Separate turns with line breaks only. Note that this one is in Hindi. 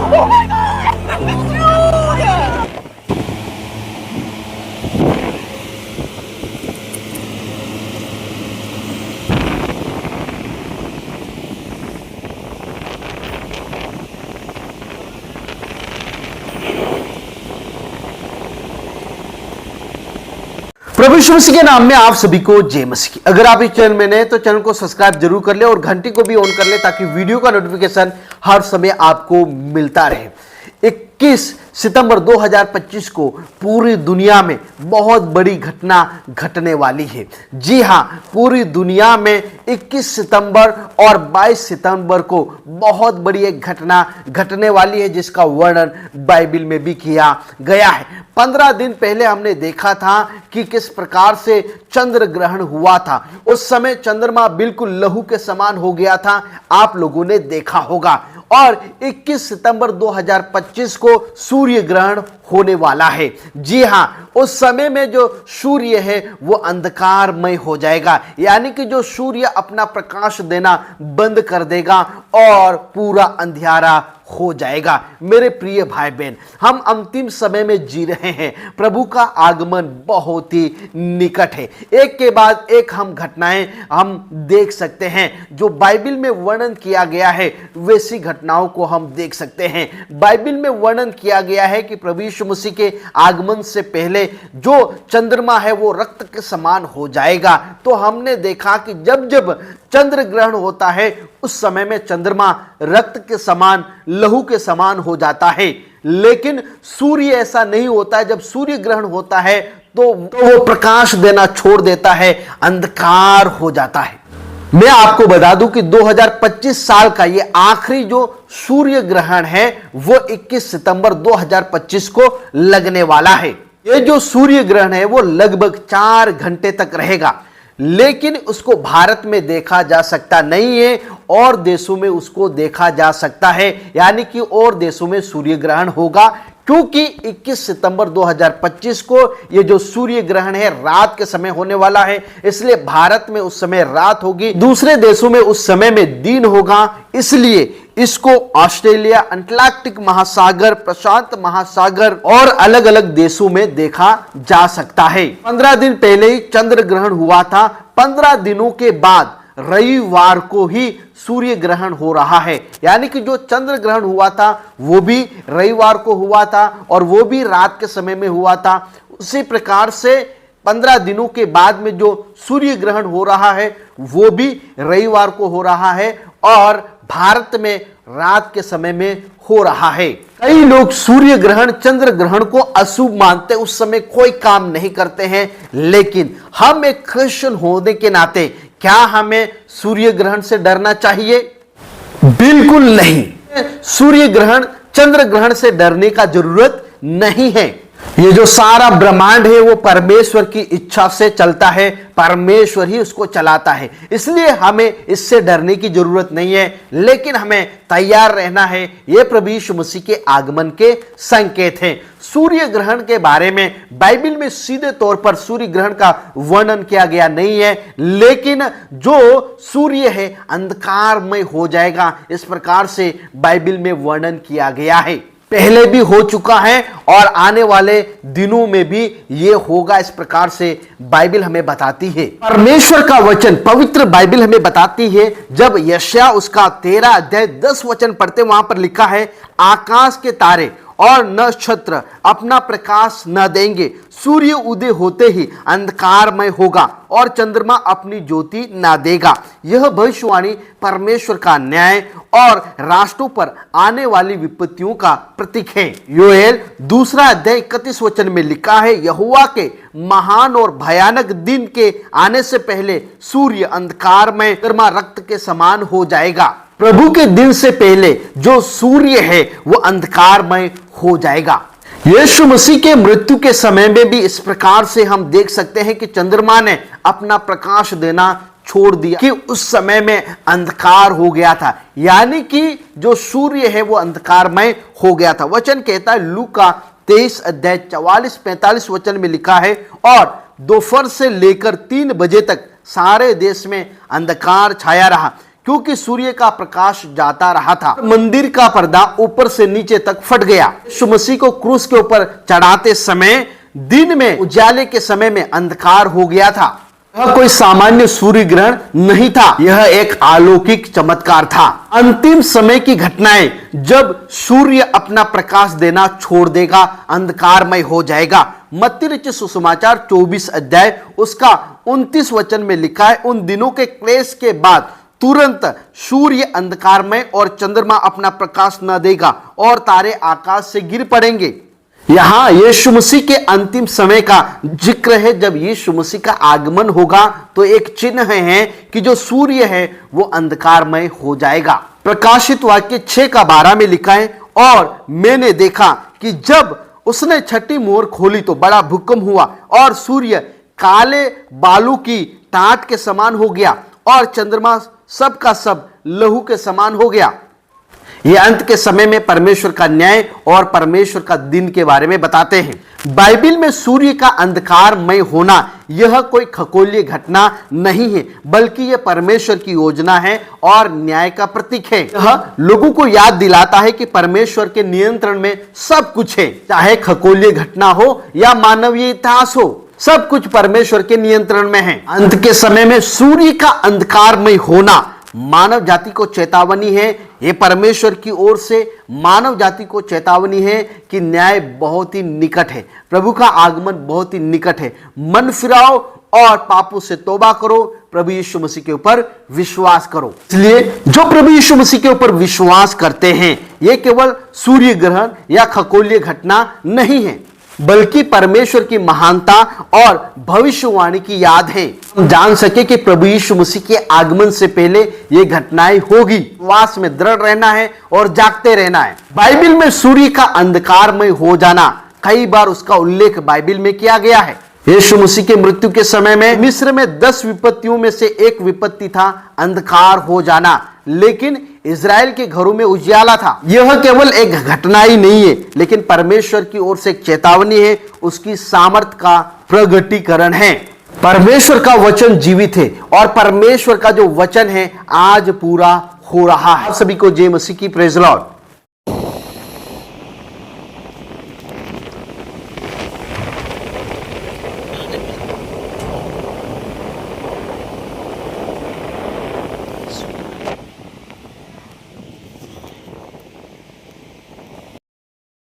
Oh my God! Dude!
प्रभु यीशु मसीह के नाम में आप सभी को जय मसीह। अगर आप इस चैनल में नए तो चैनल को सब्सक्राइब जरूर कर ले और घंटी को भी ऑन कर ले ताकि वीडियो का नोटिफिकेशन हर समय आपको मिलता रहे। 21 सितंबर 2025 को पूरी दुनिया में बहुत बड़ी घटना घटने वाली है। जी हां, पूरी दुनिया में 21 सितंबर और 22 सितंबर को बहुत बड़ी एक घटना घटने वाली है जिसका वर्णन बाइबल में भी किया गया है। 15 दिन पहले हमने देखा था कि किस प्रकार से चंद्र ग्रहण हुआ था। उस समय चंद्रमा बिल्कुल लहू के समान हो गया था, आप लोगों ने देखा होगा। और 21 सितंबर 2025 को सूर्य ग्रहण होने वाला है। जी हां, उस समय में जो सूर्य है वो अंधकारमय हो जाएगा, यानी कि जो सूर्य अपना प्रकाश देना बंद कर देगा और पूरा अंधियारा हो जाएगा। मेरे प्रिय भाई बहन, हम अंतिम समय में जी रहे हैं। प्रभु का आगमन बहुत ही निकट है। एक के बाद एक हम घटनाएं हम देख सकते हैं। जो बाइबल में वर्णन किया गया है वैसी घटनाओं को हम देख सकते हैं। बाइबल में वर्णन किया गया है कि प्रभु यीशु मसीह के आगमन से पहले जो चंद्रमा है वो रक्त के समान हो जाएगा। तो हमने देखा कि जब जब चंद्र ग्रहण होता है उस समय में चंद्रमा रक्त के समान, लहू के समान हो जाता है। लेकिन सूर्य ऐसा नहीं होता है। जब सूर्य ग्रहण होता है तो वो प्रकाश देना छोड़ देता है, अंधकार हो जाता है। मैं आपको बता दूं कि 2025 साल का ये आखिरी जो सूर्य ग्रहण है वो 21 सितंबर 2025 को लगने वाला है। ये जो सूर्य ग्रहण है वो लगभग 4 घंटे तक रहेगा, लेकिन उसको भारत में देखा जा सकता नहीं है और देशों में उसको देखा जा सकता है, यानी कि और देशों में सूर्य ग्रहण होगा। क्योंकि 21 सितंबर 2025 को ये जो सूर्य ग्रहण है रात के समय होने वाला है, इसलिए भारत में उस समय रात होगी, दूसरे देशों में उस समय में दिन होगा। इसलिए इसको ऑस्ट्रेलिया, अंटार्कटिक महासागर, प्रशांत महासागर और अलग अलग देशों में देखा जा सकता है। 15 दिन पहले ही चंद्र ग्रहण हुआ था। 15 दिनों के बाद रविवार को ही सूर्य ग्रहण हो रहा है, यानी कि जो चंद्र ग्रहण हुआ था वो भी रविवार को हुआ था और वो भी रात के समय में हुआ था। उसी प्रकार से 15 दिनों के बाद में जो सूर्य ग्रहण हो रहा है वो भी रविवार को हो रहा है और भारत में रात के समय में हो रहा है। कई लोग सूर्य ग्रहण, चंद्र ग्रहण को अशुभ मानते, उस समय कोई काम नहीं करते हैं। लेकिन हम एक क्रिश्चियन होने के नाते क्या हमें सूर्य ग्रहण से डरना चाहिए? बिल्कुल नहीं। सूर्य ग्रहण, चंद्र ग्रहण से डरने का जरूरत नहीं है। ये जो सारा ब्रह्मांड है वो परमेश्वर की इच्छा से चलता है, परमेश्वर ही उसको चलाता है, इसलिए हमें इससे डरने की जरूरत नहीं है। लेकिन हमें तैयार रहना है। ये प्रभु यीशु मसीह के आगमन के संकेत हैं। सूर्य ग्रहण के बारे में बाइबल में सीधे तौर पर सूर्य ग्रहण का वर्णन किया गया नहीं है, लेकिन जो सूर्य है अंधकारमय हो जाएगा, इस प्रकार से बाइबल में वर्णन किया गया है। पहले भी हो चुका है और आने वाले दिनों में भी ये होगा, इस प्रकार से बाइबल हमें बताती है। परमेश्वर का वचन, पवित्र बाइबल हमें बताती है। जब यशायाह उसका 13 अध्याय 10 वचन पढ़ते, वहां पर लिखा है, आकाश के तारे और नक्षत्र अपना प्रकाश न देंगे, सूर्य उदय होते ही अंधकारमय होगा और चंद्रमा अपनी ज्योति न देगा। यह भविष्यवाणी परमेश्वर का न्याय और राष्ट्रों पर आने वाली विपत्तियों का प्रतीक है। योएल 2 अध्याय 31 वचन में लिखा है, यहोवा के महान और भयानक दिन के आने से पहले सूर्य अंधकारमय, चंद्रमा रक्त के समान हो जाएगा। प्रभु के दिन से पहले जो सूर्य है वो अंधकारमय हो जाएगा। यीशु मसीह के मृत्यु के समय में भी इस प्रकार से हम देख सकते हैं कि चंद्रमा ने अपना प्रकाश देना छोड़ दिया, कि उस समय में अंधकार हो गया था, यानी कि जो सूर्य है वो अंधकारमय हो गया था। वचन कहता है, लूका 23 अध्याय 44-45 वचन में लिखा है, और दोपहर से लेकर 3 बजे तक सारे देश में अंधकार छाया रहा, क्योंकि सूर्य का प्रकाश जाता रहा था। मंदिर का पर्दा ऊपर से नीचे तक फट गया। यीशु मसीह को क्रूस के ऊपर चढ़ाते समय दिन में उजाले के समय में अंधकार हो गया था। यह कोई सामान्य सूर्य ग्रहण नहीं था, यह एक अलौकिक चमत्कार था। अंतिम समय की घटनाएं, जब सूर्य अपना प्रकाश देना छोड़ देगा, अंधकारमय हो जाएगा। मत्ती रचित सुसमाचार 24 अध्याय उसका 29 वचन में लिखा है, उन दिनों के क्लेश के बाद तुरंत सूर्य अंधकारमय और चंद्रमा अपना प्रकाश न देगा और तारे आकाश से गिर पड़ेंगे। यहां यीशु मसीह के अंतिम समय का जिक्र है। जब यीशु मसीह का आगमन होगा तो एक चिन्ह है कि जो सूर्य है वो अंधकारमय हो जाएगा। प्रकाशित वाक्य 6:12 में लिखा है, और मैंने देखा कि जब उसने छठी मोहर खोली तो बड़ा भूकंप हुआ और सूर्य काले बालू की टाट के समान हो गया और चंद्रमा सब का सब लहू के समान हो गया। यह अंत के समय में परमेश्वर का न्याय और परमेश्वर का दिन के बारे में बताते हैं। बाइबल में सूर्य का अंधकारमय होना यह कोई खगोलीय घटना नहीं है, बल्कि यह परमेश्वर की योजना है और न्याय का प्रतीक है। यह लोगों को याद दिलाता है कि परमेश्वर के नियंत्रण में सब कुछ है, चाहे खगोलीय घटना हो या मानवीय इतिहास हो, सब कुछ परमेश्वर के नियंत्रण में है। अंत के समय में सूर्य का अंधकारमय होना मानव जाति को चेतावनी है। यह परमेश्वर की ओर से मानव जाति को चेतावनी है कि न्याय बहुत ही निकट है, प्रभु का आगमन बहुत ही निकट है। मन फिराओ और पापों से तौबा करो, प्रभु यीशु मसीह के ऊपर विश्वास करो। इसलिए जो प्रभु यीशु मसीह के ऊपर विश्वास करते हैं, यह केवल सूर्य ग्रहण या खगोलीय घटना नहीं है, बल्कि परमेश्वर की महानता और भविष्यवाणी की याद है। हम जान सके कि प्रभु यीशु मसीह के आगमन से पहले ये घटनाएं होगी। विश्वास में दृढ़ रहना है और जागते रहना है। बाइबल में सूर्य का अंधकारमय हो जाना, कई बार उसका उल्लेख बाइबल में किया गया है। यीशु मसीह के मृत्यु के समय में मिस्र में 10 विपत्तियों में से एक विपत्ति था अंधकार हो जाना, लेकिन इजराइल के घरों में उजियाला था। यह केवल एक घटना ही नहीं है, लेकिन परमेश्वर की ओर से एक चेतावनी है, उसकी सामर्थ का प्रगटीकरण है। परमेश्वर का वचन जीवित है और परमेश्वर का जो वचन है आज पूरा हो रहा है। सभी को जय मसीह की, प्रेज लॉर्ड।